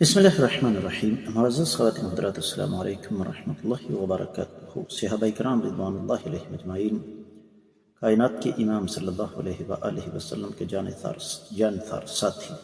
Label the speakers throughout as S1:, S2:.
S1: بسم اللہ الرحمن الرحیم۔ معزز خواتین حضرات، السلام علیکم ورحمۃ اللہ وبرکاتہ۔ صحابہ کرام رضوان اللہ علیہم اجمعین، کائنات کے امام صلی اللہ علیہ وآلہ وسلم کے جانثار ساتھی،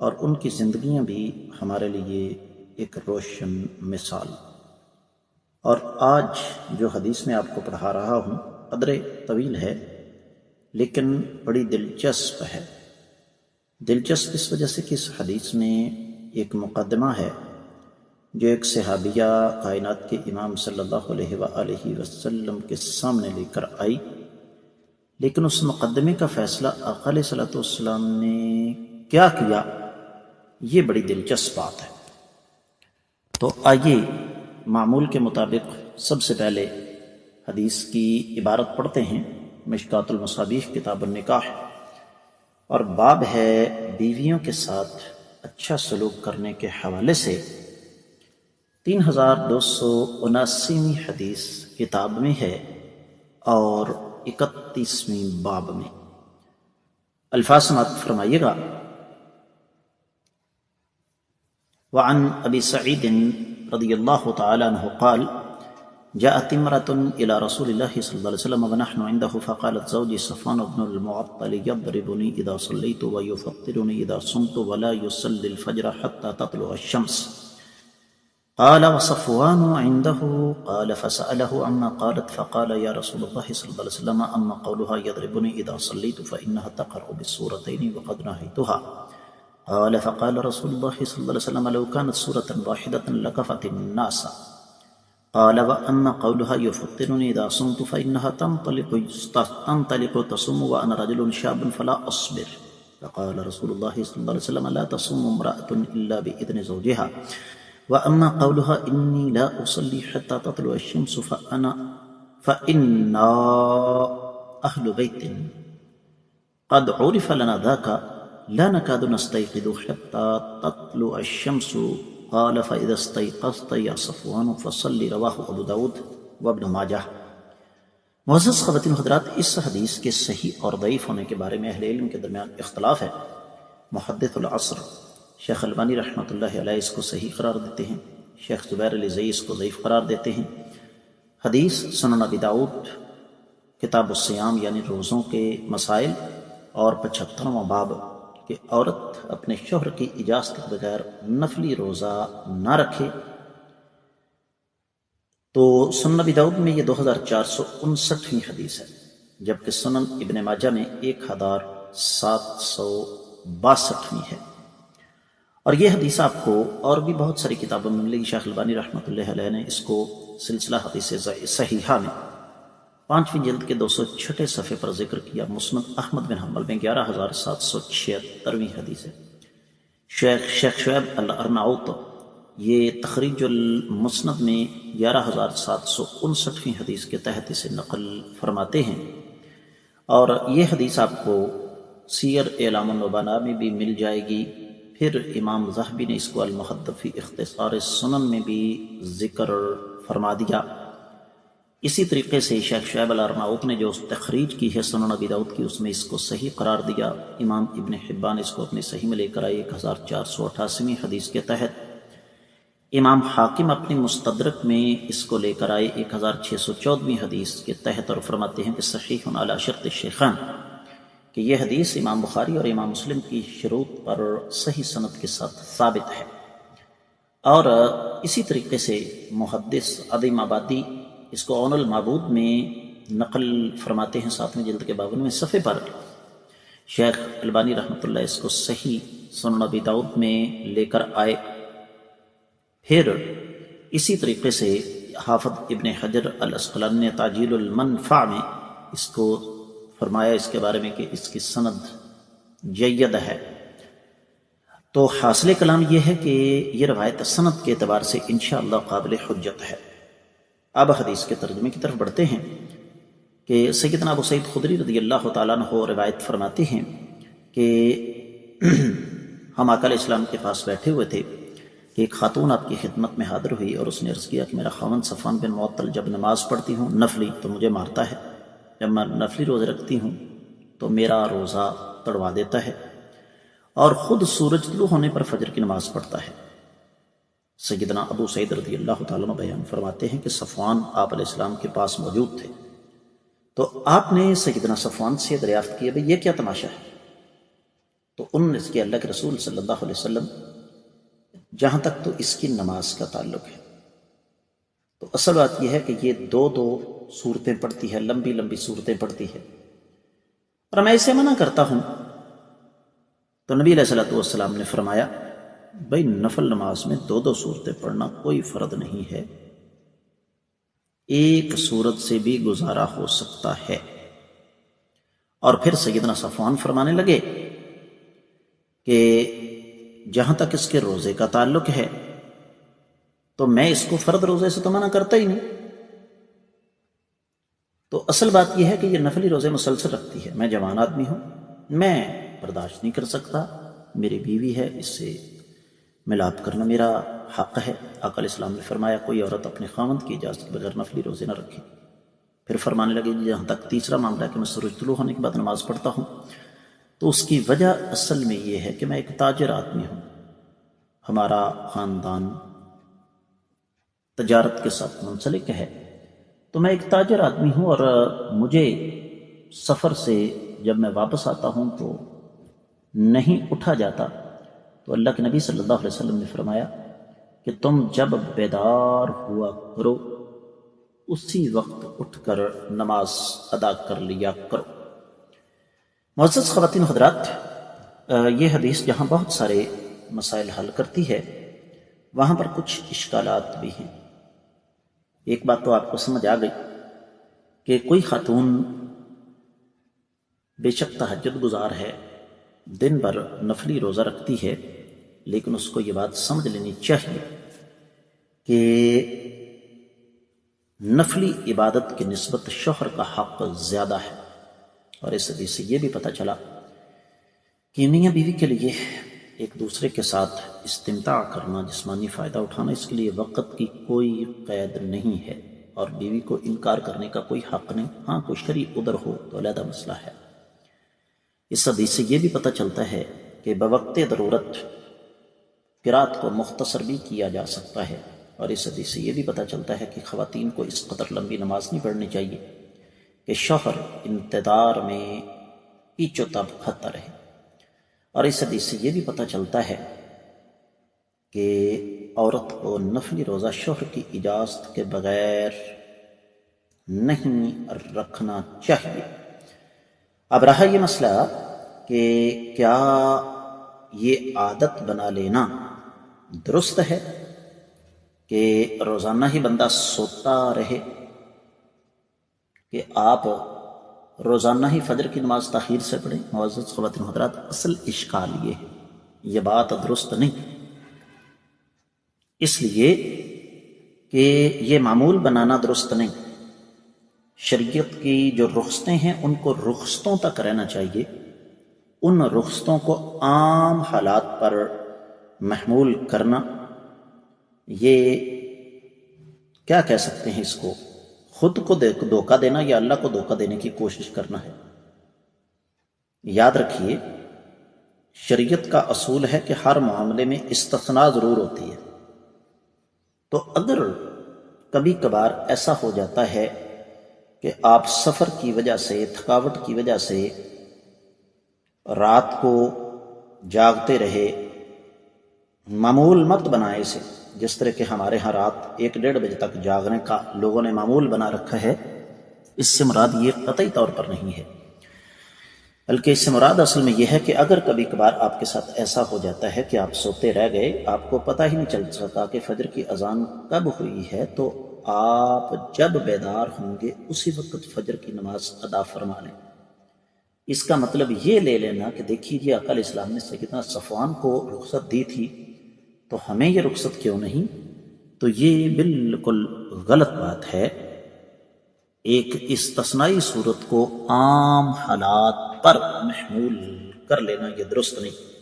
S1: اور ان کی زندگیاں بھی ہمارے لیے ایک روشن مثال۔ اور آج جو حدیث میں آپ کو پڑھا رہا ہوں قدرے طویل ہے لیکن بڑی دلچسپ ہے۔ دلچسپ اس وجہ سے کہ اس حدیث میں ایک مقدمہ ہے جو ایک صحابیہ کائنات کے امام صلی اللہ علیہ وآلہ وسلم کے سامنے لے کر آئی، لیکن اس مقدمے کا فیصلہ آقا علیہ صلاۃ والسلام نے کیا کیا، یہ بڑی دلچسپ بات ہے۔ تو آئیے معمول کے مطابق سب سے پہلے حدیث کی عبارت پڑھتے ہیں۔ مشکوٰۃ المصابیح کتاب النکاح، اور باب ہے بیویوں کے ساتھ اچھا سلوک کرنے کے حوالے سے۔ 3279ویں حدیث کتاب میں ہے اور 31ویں باب میں۔ الفاظ سماعت فرمائیے گا۔ وعن ابی سعید رضی اللہ تعالی عنہ قال جاءت امرأة إلى رسول الله صلى الله عليه وسلم ونحن عنده فقالت زوجي صفوان بن المعطل يضربني إذا صليت ويفطرني إذا صمت ولا يصلي الفجر حتى تطلع الشمس. قال وصفوان عنده؟ قال فسأله عما قالت فقال يا رسول الله صلى الله عليه وسلم أما قولها يضربني إذا صليت فإنها تقرأ بالسورتين وقد نهيتها. قال فقال رسول الله صلى الله عليه وسلم لو كانت سورة واحدة لكفت الناس. قال وأما قولها يفطرني إذا صمت فإنها تنطلق تصوم وأنا رجل شاب فلا أصبر. فقال رسول الله صلى الله عليه وسلم لا تصوم امرأة إلا بإذن زوجها. وأما قولها إني لا أصلي حتى تطلع الشمس فإنا أهل بيت قد عرف لنا ذاك لا نكاد نستيقظ حتى تطلع الشمس. قال فإذا استيقظت يا صفوان فصل. رواہ ابو داود وابن ماجہ۔ معزز خواتین حضرات، اس حدیث کے صحیح اور ضعیف ہونے کے بارے میں اہل علم کے درمیان اختلاف ہے۔ محدث العصر شیخ البانی رحمۃ اللہ علیہ اس کو صحیح قرار دیتے ہیں، شیخ زبیر علی زئی اس کو ضعیف قرار دیتے ہیں۔ حدیث سنن ابی داؤد کتاب الصیام یعنی روزوں کے مسائل اور 75واں باب کہ عورت اپنے شوہر کی اجازت کے بغیر نفلی روزہ نہ رکھے، تو سنن ابی داؤد میں یہ 2459ویں حدیث ہے، جبکہ سنن ابن ماجہ میں 1762ویں ہے۔ اور یہ حدیث آپ کو اور بھی بہت ساری کتابوں میں ملے گی۔ شیخ البانی رحمۃ اللہ علیہ نے اس کو سلسلہ حدیث صحیحہ میں 5ویں جلد کے 206 صفحے پر ذکر کیا۔ مسند احمد بن حنبل میں 11776ویں حدیث ہے۔ شیخ شعیب الارناؤط یہ تخریج المسند میں 11759ویں حدیث کے تحت اسے نقل فرماتے ہیں، اور یہ حدیث آپ کو سیر اعلام النبلاء میں بھی مل جائے گی۔ پھر امام ذہبی نے اس کو المحدب فی اختصار سنن میں بھی ذکر فرما دیا۔ اسی طریقے سے شیخ شعیب الارناؤط نے جو تخریج کی ہے سنن ابی داؤد کی، اس میں اس کو صحیح قرار دیا۔ امام ابن حبان اس کو اپنی صحیح میں لے کر آئے 1488ویں حدیث کے تحت۔ امام حاکم اپنی مستدرک میں اس کو لے کر آئے 1614ویں حدیث کے تحت، اور فرماتے ہیں کہ صحیح علی شرط الشیخین، کہ یہ حدیث امام بخاری اور امام مسلم کی شروط پر صحیح سند کے ساتھ ثابت ہے۔ اور اسی طریقے سے محدث عظیم آبادی اس کو عون المعبود میں نقل فرماتے ہیں 7ویں جلد کے 52ویں صفحے پر۔ شیخ البانی رحمۃ اللہ اس کو صحیح سنن ابی داؤد میں لے کر آئے۔ پھر اسی طریقے سے حافظ ابن حجر الاسقلانی نے تعجیل المنفع میں اس کو فرمایا اس کے بارے میں کہ اس کی سند جید ہے۔ تو حاصل کلام یہ ہے کہ یہ روایت سند کے اعتبار سے انشاءاللہ قابل حجت ہے۔ اب حدیث کے ترجمے کی طرف بڑھتے ہیں کہ سیدنا ابو سعید خدری رضی اللہ تعالیٰ عنہ روایت فرماتے ہیں کہ ہم آقا علیہ السلام کے پاس بیٹھے ہوئے تھے کہ ایک خاتون آپ کی خدمت میں حاضر ہوئی اور اس نے عرض کیا کہ میرا خاوند صفوان بن معطل جب نماز پڑھتی ہوں نفلی تو مجھے مارتا ہے، جب میں نفلی روزے رکھتی ہوں تو میرا روزہ توڑوا دیتا ہے، اور خود سورج طلوع ہونے پر فجر کی نماز پڑھتا ہے۔ سیدنا ابو سعید رضی اللہ تعالیٰ عنہ بیان فرماتے ہیں کہ صفوان آپ علیہ السلام کے پاس موجود تھے، تو آپ نے سیدنا صفوان سے دریافت کیا بھئی یہ کیا تماشا ہے؟ تو انہوں نے اس کے اللہ کے رسول صلی اللہ علیہ وسلم جہاں تک تو اس کی نماز کا تعلق ہے تو اصل بات یہ ہے کہ یہ دو صورتیں پڑھتی ہے، لمبی لمبی صورتیں پڑھتی ہے، اور میں اسے منع کرتا ہوں۔ تو نبی علیہ السلام نے فرمایا بھائی نفل نماز میں دو صورتیں پڑھنا کوئی فرض نہیں ہے، ایک صورت سے بھی گزارا ہو سکتا ہے۔ اور پھر سیدنا صفوان فرمانے لگے کہ جہاں تک اس کے روزے کا تعلق ہے تو میں اس کو فرض روزے سے تو منع کرتا ہی نہیں، تو اصل بات یہ ہے کہ یہ نفلی روزے مسلسل رکھتی ہے، میں جوان آدمی ہوں، میں برداشت نہیں کر سکتا، میری بیوی ہے، اس سے ملاپ کرنا میرا حق ہے۔ آقا علیہ السلام نے فرمایا کوئی عورت اپنے خاوند کی اجازت کے بغیر نفلی روزے نہ رکھے۔ پھر فرمانے لگے جہاں تک تیسرا معاملہ ہے کہ میں سورج طلوع ہونے کے بعد نماز پڑھتا ہوں، تو اس کی وجہ اصل میں یہ ہے کہ میں ایک تاجر آدمی ہوں، ہمارا خاندان تجارت کے ساتھ منسلک ہے، تو میں ایک تاجر آدمی ہوں، اور مجھے سفر سے جب میں واپس آتا ہوں تو نہیں اٹھا جاتا، تو اللہ کے نبی صلی اللہ علیہ وسلم نے فرمایا کہ تم جب بیدار ہوا کرو اسی وقت اٹھ کر نماز ادا کر لیا کرو۔ معزز خواتین و حضرات، یہ حدیث جہاں بہت سارے مسائل حل کرتی ہے وہاں پر کچھ اشکالات بھی ہیں۔ ایک بات تو آپ کو سمجھ آ گئی کہ کوئی خاتون بے شک تہجد گزار ہے، دن بھر نفلی روزہ رکھتی ہے، لیکن اس کو یہ بات سمجھ لینی چاہیے کہ نفلی عبادت کی نسبت شوہر کا حق زیادہ ہے۔ اور اس حدیث سے یہ بھی پتہ چلا کہ میاں بیوی کے لیے ایک دوسرے کے ساتھ استمتاع کرنا، جسمانی فائدہ اٹھانا، اس کے لیے وقت کی کوئی قید نہیں ہے، اور بیوی کو انکار کرنے کا کوئی حق نہیں۔ ہاں کوئی شرعی عذر ہو تو علیحدہ مسئلہ ہے۔ اس حدیث سے یہ بھی پتہ چلتا ہے کہ بوقت ضرورت قرات کو مختصر بھی کیا جا سکتا ہے، اور اس حدیث سے یہ بھی پتہ چلتا ہے کہ خواتین کو اس قدر لمبی نماز نہیں پڑھنی چاہیے کہ شوہر انتظار میں پیچ و تاب کھاتا رہے۔ اور اس حدیث سے یہ بھی پتہ چلتا ہے کہ عورت کو نفلی روزہ شوہر کی اجازت کے بغیر نہیں رکھنا چاہیے۔ اب رہا یہ مسئلہ کہ کیا یہ عادت بنا لینا درست ہے کہ روزانہ ہی بندہ سوتا رہے، کہ آپ روزانہ ہی فجر کی نماز تاخیر سے پڑھیں؟ معزز خواتین و حضرات، اصل اشکال یہ ہے، یہ بات درست نہیں، اس لیے کہ یہ معمول بنانا درست نہیں۔ شریعت کی جو رخصتیں ہیں ان کو رخصتوں تک رہنا چاہیے، ان رخصتوں کو عام حالات پر محمول کرنا، یہ کیا کہہ سکتے ہیں اس کو، خود کو دھوکہ دینا یا اللہ کو دھوکہ دینے کی کوشش کرنا ہے۔ یاد رکھیے شریعت کا اصول ہے کہ ہر معاملے میں استثناء ضرور ہوتی ہے، تو اگر کبھی کبھار ایسا ہو جاتا ہے کہ آپ سفر کی وجہ سے، تھکاوٹ کی وجہ سے رات کو جاگتے رہے، معمول مت بنائے اسے، جس طرح کہ ہمارے ہاں رات 1-1:30 بجے تک جاگنے کا لوگوں نے معمول بنا رکھا ہے، اس سے مراد یہ قطعی طور پر نہیں ہے، بلکہ اس سے مراد اصل میں یہ ہے کہ اگر کبھی کبھار آپ کے ساتھ ایسا ہو جاتا ہے کہ آپ سوتے رہ گئے، آپ کو پتہ ہی نہیں چل سکا کہ فجر کی اذان کب ہوئی ہے، تو آپ جب بیدار ہوں گے اسی وقت فجر کی نماز ادا فرما لیں۔ اس کا مطلب یہ لے لینا کہ دیکھیے یہ آقا علیہ السلام نے سیدنا صفوان کو رخصت دی تھی تو ہمیں یہ رخصت کیوں نہیں، تو یہ بالکل غلط بات ہے۔ ایک استثنائی صورت کو عام حالات پر محمول کر لینا یہ درست نہیں۔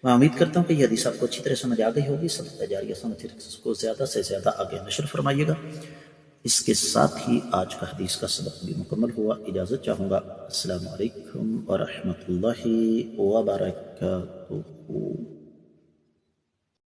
S1: میں امید کرتا ہوں کہ یہ حدیث آپ کو اچھی طرح سمجھ آ گئی ہوگی۔ صدقہ جاریہ سمجھ اس کو زیادہ سے زیادہ آگے نشر فرمائیے گا۔ اس کے ساتھ ہی آج کا حدیث کا سبق بھی مکمل ہوا. اجازت چاہوں گا. السلام علیکم ورحمۃ اللہ وبرکاتہ.